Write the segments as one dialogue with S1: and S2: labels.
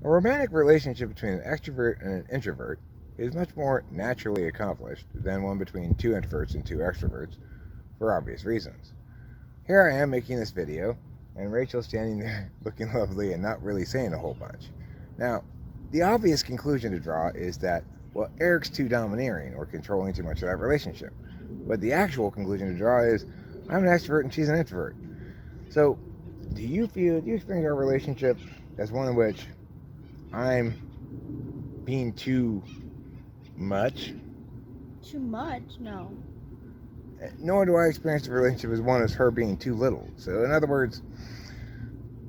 S1: A romantic relationship between an extrovert and an introvert is much more naturally accomplished than one between two introverts and two extroverts, for obvious reasons. Here I am making this video, and Rachel's standing there looking lovely and not really saying a whole bunch. Now, the obvious conclusion to draw is that, well, Eric's too domineering or controlling too much of that relationship. But the actual conclusion to draw is, I'm an extrovert and she's an introvert. So, do you experience our relationship as one in which I'm being too much?
S2: Too much? No.
S1: Nor do I experience the relationship as one as her being too little. So, in other words,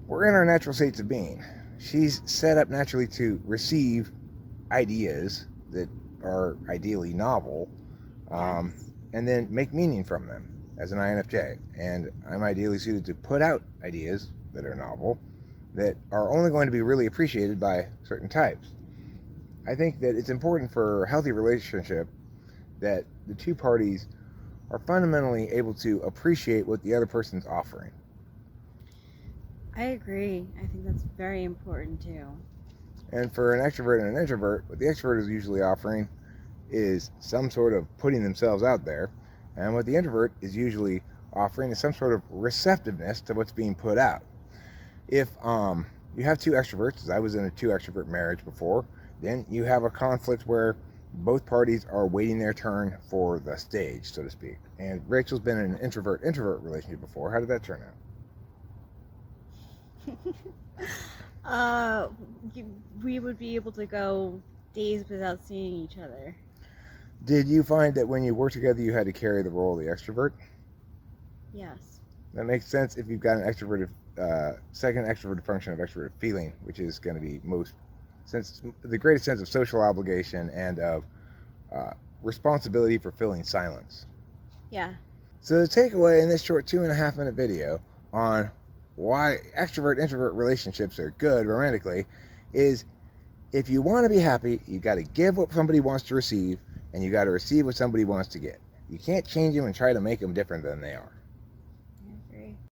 S1: we're in our natural states of being. She's set up naturally to receive ideas that are ideally novel, and then make meaning from them as an INFJ. And I'm ideally suited to put out ideas that are novel, that are only going to be really appreciated by certain types. I think that it's important for a healthy relationship that the two parties are fundamentally able to appreciate what the other person's offering.
S2: I agree. I think that's very important too.
S1: And for an extrovert and an introvert, what the extrovert is usually offering is some sort of putting themselves out there, and what the introvert is usually offering is some sort of receptiveness to what's being put out. If you have two extroverts, as I was in a two extrovert marriage before, then you have a conflict where both parties are waiting their turn for the stage, so to speak. And Rachel's been in an introvert relationship before. How did that turn out?
S2: We would be able to go days without seeing each other.
S1: Did you find that when you worked together, you had to carry the role of the extrovert?
S2: Yes.
S1: That makes sense if you've got an extroverted, second extroverted function of extroverted feeling, which is going to be the greatest sense of social obligation and of responsibility for filling silence.
S2: Yeah.
S1: So the takeaway in this short 2.5 minute video on why extrovert-introvert relationships are good romantically is, if you want to be happy, you got to give what somebody wants to receive, and you got to receive what somebody wants to get. You can't change them and try to make them different than they are.